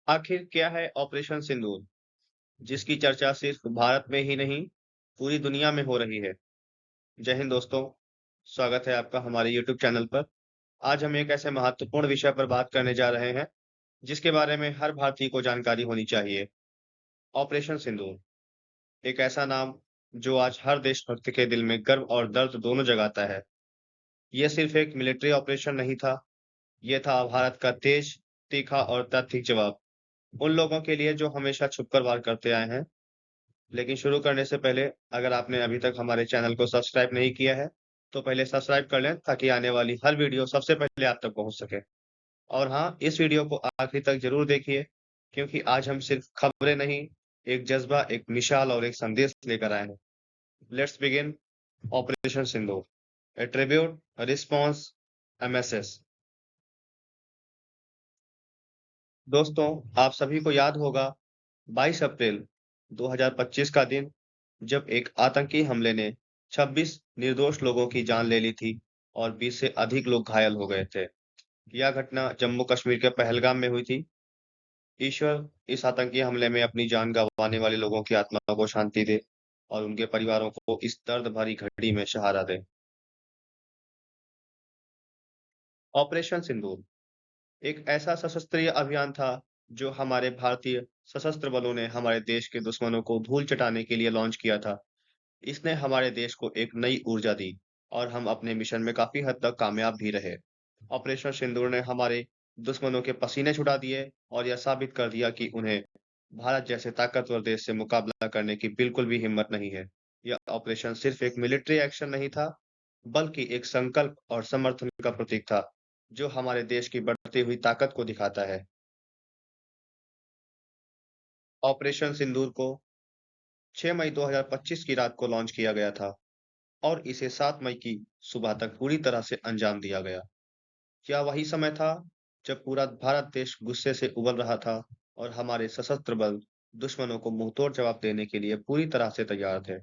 आखिर क्या है ऑपरेशन सिंदूर, जिसकी चर्चा सिर्फ भारत में ही नहीं, पूरी दुनिया में हो रही है? जय हिंद दोस्तों, स्वागत है आपका हमारे यूट्यूब चैनल पर। आज हम एक ऐसे महत्वपूर्ण विषय पर बात करने जा रहे हैं, जिसके बारे में हर भारतीय को जानकारी होनी चाहिए। ऑपरेशन सिंदूर, एक ऐसा नाम जो आज हर देशभक्त के दिल में गर्व और दर्द दोनों जगाता है। यह सिर्फ एक मिलिट्री ऑपरेशन नहीं था, यह था भारत का तेज, तीखा और तात्विक जवाब उन लोगों के लिए जो हमेशा छुपकर वार करते आए हैं। लेकिन शुरू करने से पहले अगर आपने अभी तक हमारे चैनल को सब्सक्राइब नहीं किया है, तो पहले सब्सक्राइब कर लें ताकि आने वाली हर वीडियो सबसे पहले आप तक पहुंच सके। और हाँ, इस वीडियो को आखिरी तक जरूर देखिए, क्योंकि आज हम सिर्फ खबरें नहीं, एक जज्बा, एक मिसाल और एक संदेश लेकर आए हैं। Let's begin operation Sindoor, A tribute, a response, a message. दोस्तों, आप सभी को याद होगा 22 अप्रैल 2025 का दिन, जब एक आतंकी हमले ने 26 निर्दोष लोगों की जान ले ली थी और 20 से अधिक लोग घायल हो गए थे। यह घटना जम्मू कश्मीर के पहलगाम में हुई थी। ईश्वर इस आतंकी हमले में अपनी जान गंवाने वाले लोगों की आत्मा को शांति दे और उनके परिवारों को इस दर्द भरी घड़ी में सहारा दे। ऑपरेशन सिंदूर एक ऐसा सशस्त्रीय अभियान था जो हमारे भारतीय सशस्त्र बलों ने हमारे देश के दुश्मनों को धूल चटाने के लिए लॉन्च किया था। इसने हमारे देश को एक नई ऊर्जा दी और हम अपने मिशन में काफी हद तक कामयाब भी रहे। ऑपरेशन सिंदूर ने हमारे दुश्मनों के पसीने छुड़ा दिए और यह साबित कर दिया कि उन्हें भारत जैसे ताकतवर देश से मुकाबला करने की बिल्कुल भी हिम्मत नहीं है। यह ऑपरेशन सिर्फ एक मिलिट्री एक्शन नहीं था, बल्कि एक संकल्प और समर्थन का प्रतीक था, जो हमारे देश की बढ़ती हुई ताकत को दिखाता है। ऑपरेशन सिंदूर को 6 मई 2025 की रात को लॉन्च किया गया था और इसे 7 मई की सुबह तक पूरी तरह से अंजाम दिया गया। क्या वही समय था जब पूरा भारत देश गुस्से से उबल रहा था और हमारे सशस्त्र बल दुश्मनों को मुंहतोड़ जवाब देने के लिए पूरी तरह से तैयार थे।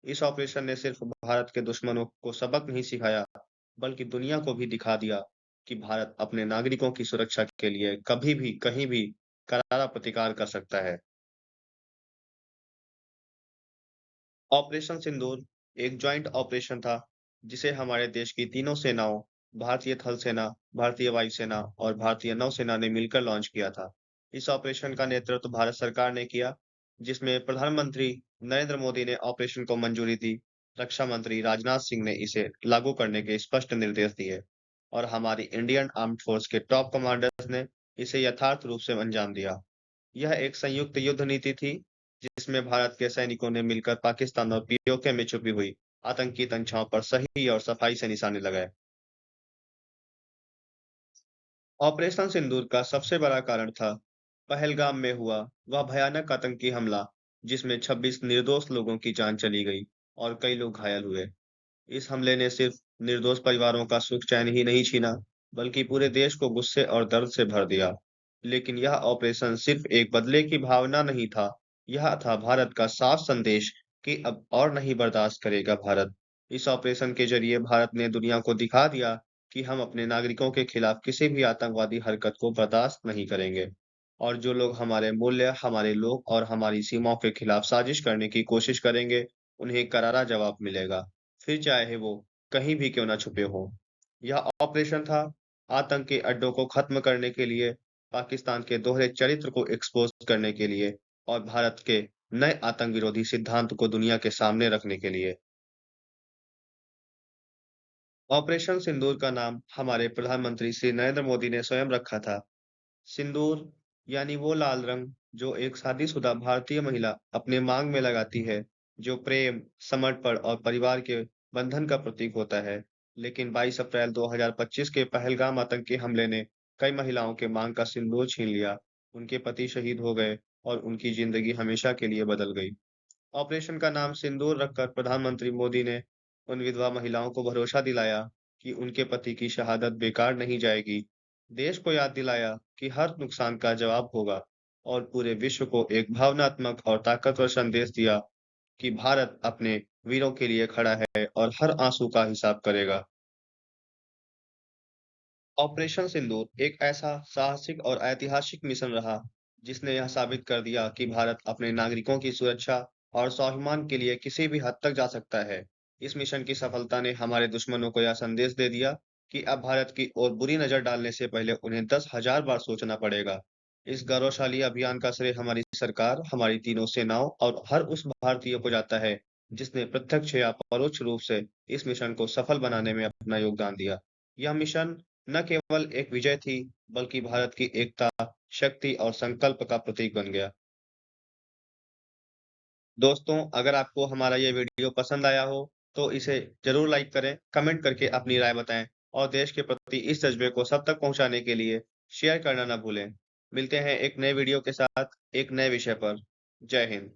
इस ऑपरेशन ने सिर्फ भारत के दुश्मनों को सबक नहीं सिखाया, बल्कि दुनिया को भी दिखा दिया कि भारत अपने नागरिकों की सुरक्षा के लिए कभी भी, कहीं भी करारा प्रतिकार कर सकता है। ऑपरेशन सिंदूर एक जॉइंट ऑपरेशन था, जिसे हमारे देश की तीनों सेनाओं, भारतीय थल सेना, भारतीय वायुसेना और भारतीय नौसेना ने मिलकर लॉन्च किया था। इस ऑपरेशन का नेतृत्व भारत सरकार ने किया, जिसमें प्रधानमंत्री नरेंद्र मोदी ने ऑपरेशन को मंजूरी दी, रक्षा मंत्री राजनाथ सिंह ने इसे लागू करने के स्पष्ट निर्देश दिए और हमारी इंडियन आर्म्ड फोर्स के टॉप कमांडर्स ने इसे यथार्थ रूप से अंजाम दिया। यह एक संयुक्त युद्ध नीति थी, जिसमें भारत के सैनिकों ने मिलकर पाकिस्तान और पीओके में छुपी हुई आतंकी तंचाओं पर सही और सफाई से निशाने लगाए। ऑपरेशन सिंदूर का सबसे बड़ा कारण था पहलगाम में हुआ वह भयानक आतंकी हमला, जिसमें 26 निर्दोष लोगों की जान चली गई और कई लोग घायल हुए। इस हमले ने सिर्फ निर्दोष परिवारों का सुख चैन ही नहीं छीना, बल्कि पूरे देश को गुस्से और दर्द से भर दिया। लेकिन यह ऑपरेशन सिर्फ एक बदले की भावना नहीं था, यह था भारत का साफ संदेश कि अब और नहीं बर्दाश्त करेगा भारत। इस ऑपरेशन के जरिए भारत ने दुनिया को दिखा दिया कि हम अपने नागरिकों के खिलाफ किसी भी आतंकवादी हरकत को बर्दाश्त नहीं करेंगे। और जो लोग हमारे मूल्य, हमारे लोग और हमारी सीमाओं के खिलाफ साजिश करने की कोशिश करेंगे, उन्हें करारा जवाब मिलेगा, फिर चाहे वो कहीं भी क्यों ना छुपे हों। यह ऑपरेशन था आतंक के अड्डों को खत्म करने के लिए, पाकिस्तान के दोहरे चरित्र को एक्सपोज करने के लिए और भारत के नए आतंक विरोधी सिद्धांत को दुनिया के सामने रखने के लिए। ऑपरेशन सिंदूर का नाम हमारे प्रधानमंत्री श्री नरेंद्र मोदी ने स्वयं रखा था। सिंदूर यानी वो लाल रंग जो एक शादीशुदा भारतीय महिला अपने मांग में लगाती है, जो प्रेम, समर्पण और परिवार के बंधन का प्रतीक होता है। लेकिन 22 अप्रैल 2025 के पहलगाम आतंकी हमले ने कई महिलाओं के मांग का सिंदूर छीन लिया। उनके पति शहीद हो गए और उनकी जिंदगी हमेशा के लिए बदल गई। ऑपरेशन का नाम सिंदूर रखकर प्रधानमंत्री मोदी ने उन विधवा महिलाओं को भरोसा दिलाया कि उनके पति की शहादत बेकार नहीं जाएगी। देश को याद दिलाया कि हर नुकसान का जवाब होगा और पूरे विश्व को एक भावनात्मक और ताकतवर संदेश दिया कि भारत अपने वीरों के लिए खड़ा है और हर आंसू का हिसाब करेगा। ऑपरेशन सिंदूर एक ऐसा साहसिक और ऐतिहासिक मिशन रहा, जिसने यह साबित कर दिया कि भारत अपने नागरिकों की सुरक्षा और स्वाभिमान के लिए किसी भी हद तक जा सकता है। इस मिशन की सफलता ने हमारे दुश्मनों को यह संदेश दे दिया कि अब भारत की ओर बुरी नजर डालने से पहले उन्हें 10,000 बार सोचना पड़ेगा। इस गौरवशाली अभियान का श्रेय हमारी सरकार, हमारी तीनों सेनाओं और हर उस भारतीय को जाता है, जिसने प्रत्यक्ष या परोक्ष रूप से इस मिशन को सफल बनाने में अपना योगदान दिया। यह मिशन न केवल एक विजय थी, बल्कि भारत की एकता, शक्ति और संकल्प का प्रतीक बन गया। दोस्तों, अगर आपको हमारा ये वीडियो पसंद आया हो, तो इसे ज़रूर लाइक करें, कमेंट करके अपनी राय बताएँ और देश के प्रति इस जज़्बे को सब तक पहुँचाने के लिए शेयर करना ना भूलें। मिलते हैं एक नए वीडियो के साथ, एक नए विषय पर। जय हिंद।